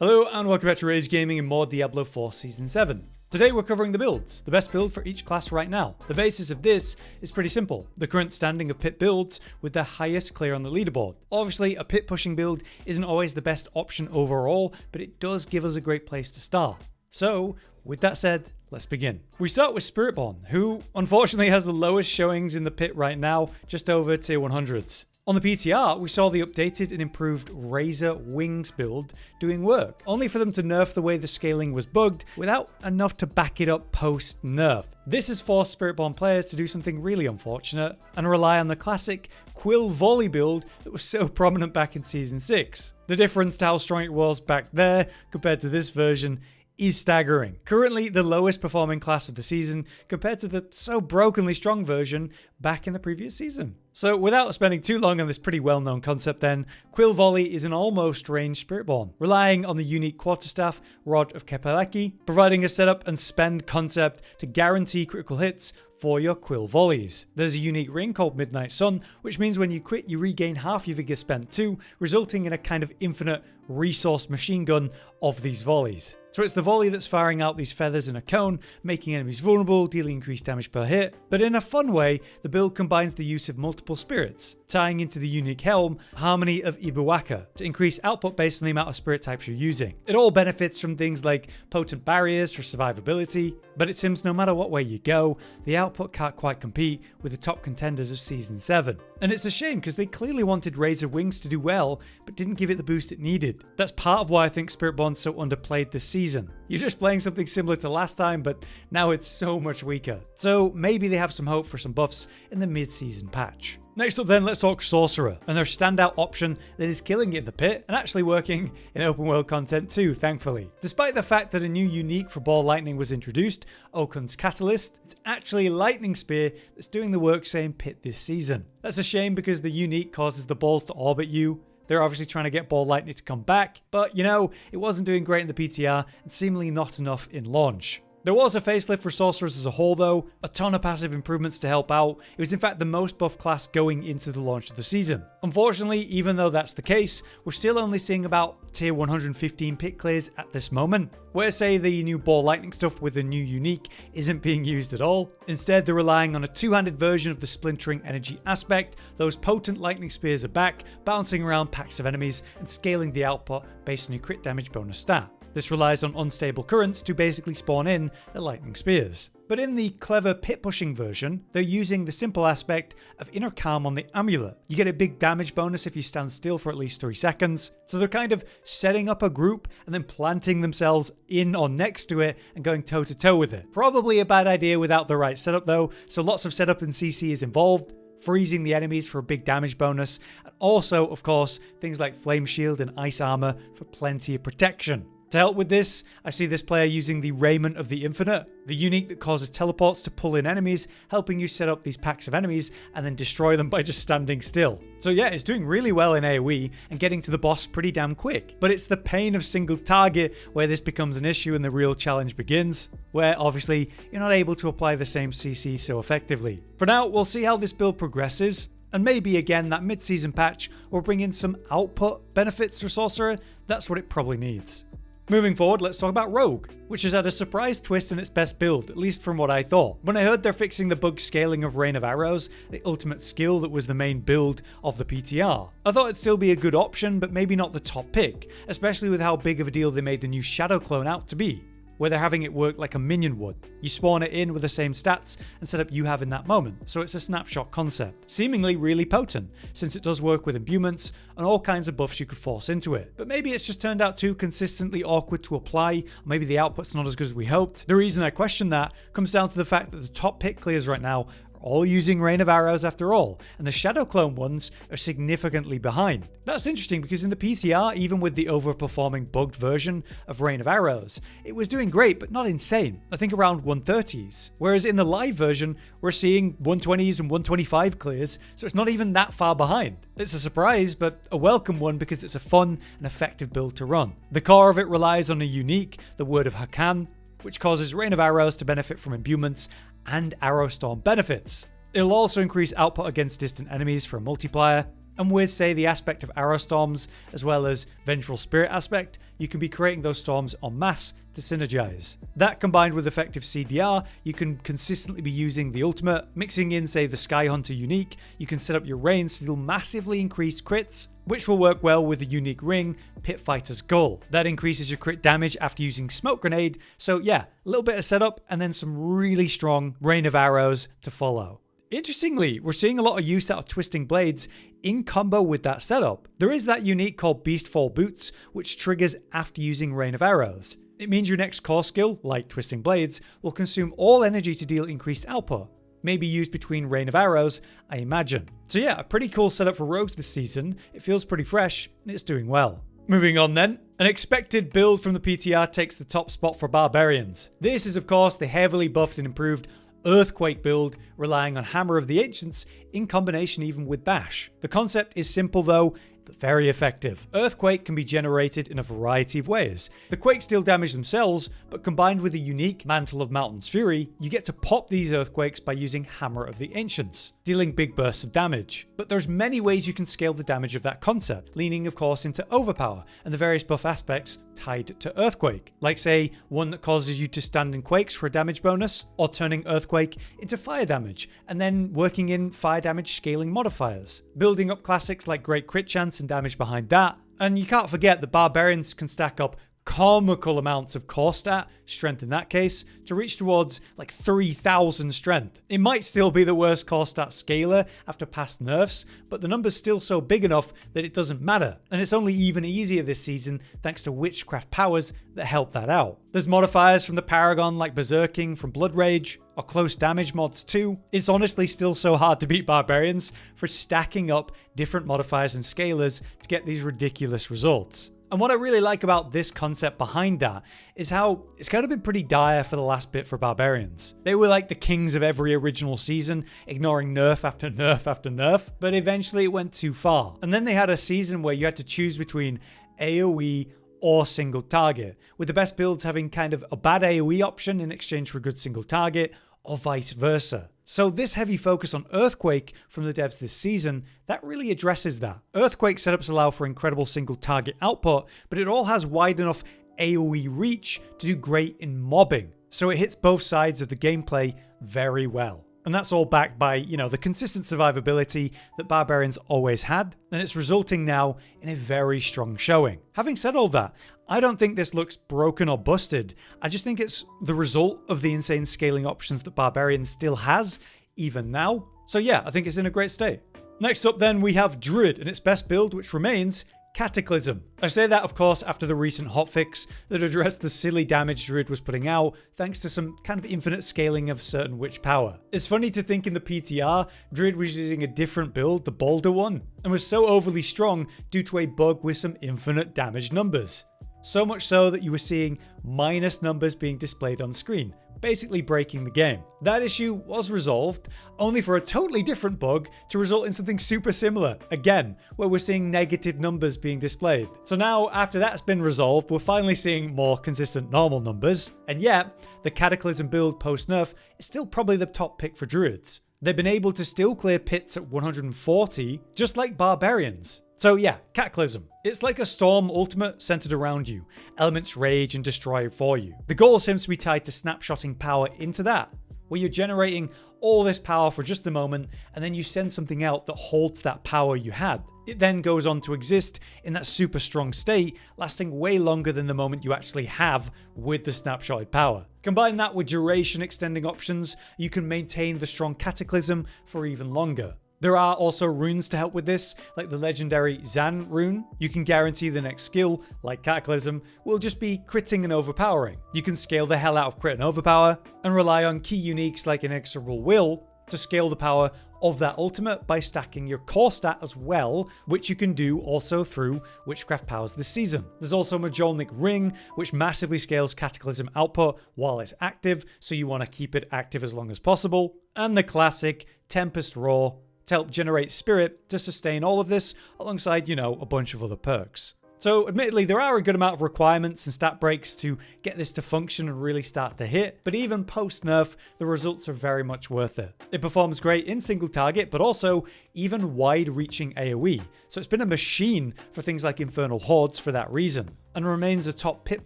Hello and welcome back to Rage Gaming and more Diablo 4 Season 7. Today we're covering the builds, the best build for each class right now. The basis of this is pretty simple, the current standing of pit builds with the highest clear on the leaderboard. Obviously a pit pushing build isn't always the best option overall, but it does give us a great place to start. So with that said, let's begin. We start with Spiritborn, who unfortunately has the lowest showings in the pit right now, just over tier 100s. On the PTR, we saw the updated and improved Razor Wings build doing work, only for them to nerf the way the scaling was bugged without enough to back it up post-nerf. This has forced Spiritborn players to do something really unfortunate and rely on the classic quill volley build that was so prominent back in Season 6. The difference to how strong it was back there compared to this version is staggering. Currently the lowest performing class of the season compared to the so brokenly strong version back in the previous season. So without spending too long on this pretty well-known concept then, Quill Volley is an almost ranged Spiritborn, relying on the unique quarterstaff Rod of Kepeleki, providing a setup and spend concept to guarantee critical hits for your quill volleys. There's a unique ring called Midnight Sun, which means when you quit you regain half your vigor spent too, resulting in a kind of infinite resource machine gun of these volleys. So it's the volley that's firing out these feathers in a cone, making enemies vulnerable, dealing increased damage per hit. But in a fun way, the build combines the use of multiple spirits, tying into the unique helm, Harmony of Ibuwaka, to increase output based on the amount of spirit types you're using. It all benefits from things like potent barriers for survivability, but it seems no matter what way you go, the output can't quite compete with the top contenders of Season 7. And it's a shame because they clearly wanted Razor Wings to do well, but didn't give it the boost it needed. That's part of why I think Spiritborn's so underplayed this season. You're just playing something similar to last time, but now it's so much weaker. So maybe they have some hope for some buffs in the mid-season patch. Next up then, let's talk Sorcerer, and their standout option that is killing it in the pit and actually working in open world content too, thankfully. Despite the fact that a new unique for ball lightning was introduced, Occult's Catalyst, it's actually a lightning spear that's doing the work same pit this season. That's a shame because the unique causes the balls to orbit you. They're obviously trying to get ball lightning to come back, but you know, it wasn't doing great in the PTR and seemingly not enough in launch. There was a facelift for Sorceress as a whole though, a ton of passive improvements to help out. It was in fact the most buffed class going into the launch of the season. Unfortunately, even though that's the case, we're still only seeing about tier 115 pit clears at this moment, where say the new ball lightning stuff with the new unique isn't being used at all. Instead, they're relying on a two-handed version of the splintering energy aspect. Those potent lightning spears are back, bouncing around packs of enemies and scaling the output based on your crit damage bonus stat. This relies on unstable currents to basically spawn in the lightning spears. But in the clever pit pushing version, they're using the simple aspect of inner calm on the amulet. You get a big damage bonus if you stand still for at least 3 seconds. So they're kind of setting up a group and then planting themselves in or next to it and going toe to toe with it. Probably a bad idea without the right setup though, so lots of setup and CC is involved. Freezing the enemies for a big damage bonus, and also, of course, things like Flame Shield and Ice Armor for plenty of protection. To help with this, I see this player using the Raiment of the Infinite, the unique that causes teleports to pull in enemies, helping you set up these packs of enemies and then destroy them by just standing still. So yeah, it's doing really well in AoE and getting to the boss pretty damn quick. But it's the pain of single target where this becomes an issue and the real challenge begins, where obviously you're not able to apply the same CC so effectively. For now, we'll see how this build progresses. And maybe again that mid-season patch will bring in some output benefits for Sorcerer. That's what it probably needs. Moving forward, let's talk about Rogue, which has had a surprise twist in its best build, at least from what I thought. When I heard they're fixing the bug scaling of Rain of Arrows, the ultimate skill that was the main build of the PTR, I thought it'd still be a good option, but maybe not the top pick, especially with how big of a deal they made the new Shadow clone out to be, where they're having it work like a minion would. You spawn it in with the same stats and setup you have in that moment, so it's a snapshot concept. Seemingly really potent, since it does work with imbuements and all kinds of buffs you could force into it. But maybe it's just turned out too consistently awkward to apply, or maybe the output's not as good as we hoped. The reason I question that comes down to the fact that the top pick clears right now all using Rain of Arrows after all, and the Shadow Clone ones are significantly behind. That's interesting because in the PTR, even with the overperforming bugged version of Rain of Arrows, it was doing great but not insane, I think around 130s, whereas in the live version we're seeing 120s and 125 clears, so it's not even that far behind. It's a surprise, but a welcome one because it's a fun and effective build to run. The core of it relies on a unique, the Word of Hakan, which causes Rain of Arrows to benefit from imbuements and Arrow Storm benefits. It'll also increase output against distant enemies for a multiplier, and with say the aspect of Arrow Storms as well as Vengeful Spirit aspect, you can be creating those storms en masse to synergize. That combined with effective CDR, you can consistently be using the ultimate, mixing in say the Sky Hunter unique, you can set up your reigns to deal massively increased crits, which will work well with a unique ring, Pit Fighter's Goal. That increases your crit damage after using Smoke Grenade, so yeah, a little bit of setup and then some really strong Rain of Arrows to follow. Interestingly, we're seeing a lot of use out of Twisting Blades in combo with that setup. There is that unique called Beastfall Boots, which triggers after using Rain of Arrows. It means your next core skill, like Twisting Blades, will consume all energy to deal increased output. Maybe used between Rain of Arrows, I imagine. So yeah, a pretty cool setup for rogues this season. It feels pretty fresh, and it's doing well. Moving on then, an expected build from the PTR takes the top spot for Barbarians. This is of course the heavily buffed and improved Earthquake build, relying on Hammer of the Ancients in combination even with Bash. The concept is simple though, but very effective. Earthquake can be generated in a variety of ways. The quakes deal damage themselves, but combined with a unique Mantle of Mountain's Fury, you get to pop these earthquakes by using Hammer of the Ancients, dealing big bursts of damage. But there's many ways you can scale the damage of that concept, leaning of course into Overpower and the various buff aspects tied to Earthquake, like say one that causes you to stand in quakes for a damage bonus, or turning Earthquake into fire damage, and then working in fire damage scaling modifiers, building up classics like Great Crit Chance and damage behind that. And you can't forget that Barbarians can stack up comical amounts of core stat, strength in that case, to reach towards like 3000 strength. It might still be the worst core stat scaler after past nerfs, but the number's still so big enough that it doesn't matter, and it's only even easier this season thanks to witchcraft powers that help that out. There's modifiers from the paragon like berserking from Blood Rage, or close damage mods too. It's honestly still so hard to beat Barbarians for stacking up different modifiers and scalers to get these ridiculous results. And what I really like about this concept behind that is how it's kind of been pretty dire for the last bit for Barbarians. They were like the kings of every original season, ignoring nerf after nerf after nerf, but eventually it went too far. And then they had a season where you had to choose between AoE or single target, with the best builds having kind of a bad AoE option in exchange for a good single target, or vice versa. So this heavy focus on Earthquake from the devs this season, that really addresses that. Earthquake setups allow for incredible single target output, but it all has wide enough AoE reach to do great in mobbing. So it hits both sides of the gameplay very well. And that's all backed by, the consistent survivability that Barbarians always had, and it's resulting now in a very strong showing. Having said all that, I don't think this looks broken or busted. I just think it's the result of the insane scaling options that Barbarian still has, even now. So yeah, I think it's in a great state. Next up then, we have Druid and its best build, which remains Cataclysm. I say that of course after the recent hotfix that addressed the silly damage Druid was putting out thanks to some kind of infinite scaling of certain witch power. It's funny to think in the PTR, Druid was using a different build, the bolder one, and was so overly strong due to a bug with some infinite damage numbers. So much so that you were seeing minus numbers being displayed on screen, basically breaking the game. That issue was resolved, only for a totally different bug to result in something super similar, again, where we're seeing negative numbers being displayed. So now, after that's been resolved, we're finally seeing more consistent normal numbers, and yet, the Cataclysm build post-nerf is still probably the top pick for Druids. They've been able to still clear pits at 140, just like Barbarians. So yeah, Cataclysm. It's like a storm ultimate centered around you. Elements rage and destroy for you. The goal seems to be tied to snapshotting power into that, where you're generating all this power for just a moment and then you send something out that holds that power you had. It then goes on to exist in that super strong state, lasting way longer than the moment you actually have with the snapshotted power. Combine that with duration extending options, you can maintain the strong Cataclysm for even longer. There are also runes to help with this, like the legendary Zan rune. You can guarantee the next skill, like Cataclysm, will just be critting and overpowering. You can scale the hell out of crit and overpower, and rely on key uniques like Inexorable Will to scale the power of that ultimate by stacking your core stat as well, which you can do also through witchcraft powers this season. There's also Majolnik Ring, which massively scales Cataclysm output while it's active, so you want to keep it active as long as possible. And the classic Tempest Roar, to help generate spirit to sustain all of this alongside, a bunch of other perks. So admittedly, there are a good amount of requirements and stat breaks to get this to function and really start to hit, but even post-nerf, the results are very much worth it. It performs great in single target, but also even wide-reaching AoE, so it's been a machine for things like Infernal Hordes for that reason. and remains a top pit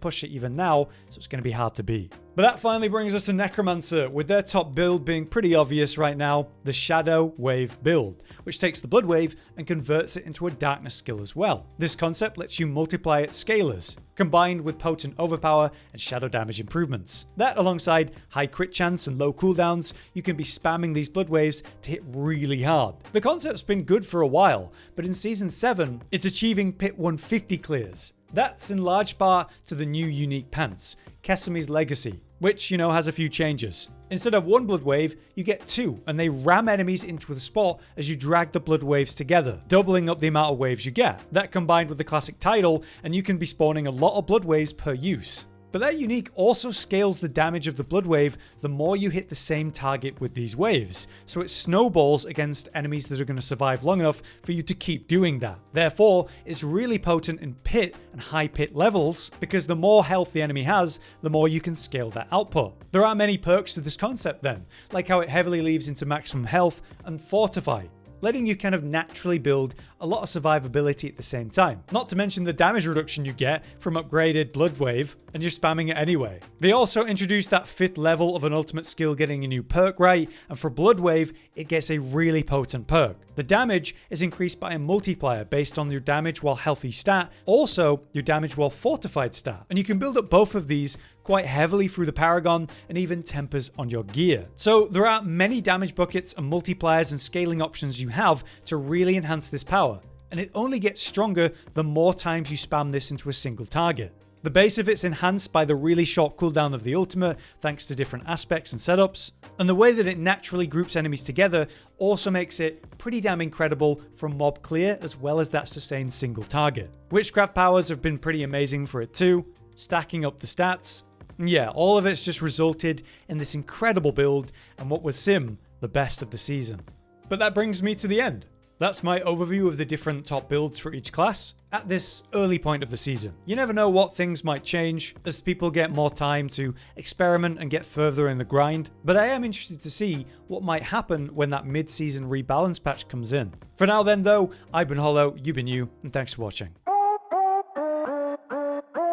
pusher even now, so it's going to be hard to beat. But that finally brings us to Necromancer, with their top build being pretty obvious right now, the Shadow Wave build, which takes the Blood Wave and converts it into a darkness skill as well. This concept lets you multiply its scalars, combined with potent overpower and shadow damage improvements. That, alongside high crit chance and low cooldowns, you can be spamming these Blood Waves to hit really hard. The concept's been good for a while, but in Season 7, it's achieving Pit 150 clears. That's in large part to the new unique pants, Keseme's Legacy, which, has a few changes. Instead of one Blood Wave, you get two, and they ram enemies into the spot as you drag the Blood Waves together, doubling up the amount of waves you get. That combined with the classic title, and you can be spawning a lot of Blood Waves per use. But that unique also scales the damage of the Blood Wave the more you hit the same target with these waves, so it snowballs against enemies that are going to survive long enough for you to keep doing that. Therefore, it's really potent in pit and high pit levels, because the more health the enemy has, the more you can scale that output. There are many perks to this concept then, like how it heavily leaves into maximum health and fortify, letting you kind of naturally build a lot of survivability at the same time. Not to mention the damage reduction you get from upgraded Blood Wave, and you're spamming it anyway. They also introduced that 5th level of an ultimate skill getting a new perk right, and for Blood Wave, it gets a really potent perk. The damage is increased by a multiplier based on your damage while healthy stat, also your damage while fortified stat, and you can build up both of these quite heavily through the paragon and even tempers on your gear. So there are many damage buckets and multipliers and scaling options you have to really enhance this power, and it only gets stronger the more times you spam this into a single target. The base of it's enhanced by the really short cooldown of the ultimate thanks to different aspects and setups, and the way that it naturally groups enemies together also makes it pretty damn incredible for mob clear as well as that sustained single target. Witchcraft powers have been pretty amazing for it too, stacking up the stats. Yeah, all of it's just resulted in this incredible build and what was Sim, the best of the season. But that brings me to the end. That's my overview of the different top builds for each class at this early point of the season. You never know what things might change as people get more time to experiment and get further in the grind, but I am interested to see what might happen when that mid-season rebalance patch comes in. For now then though, I've been Hollow, you've been you, and thanks for watching.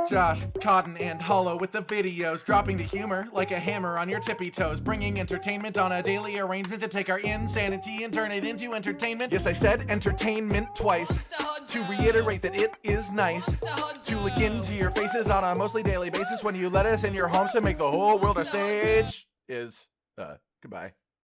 Josh, Cotton, and Hollow with the videos, dropping the humor like a hammer on your tippy toes, bringing entertainment on a daily arrangement to take our insanity and turn it into entertainment. Yes, I said entertainment twice, to reiterate that it is nice to look into your faces on a mostly daily basis when you let us in your homes to make the whole world a stage. Goodbye.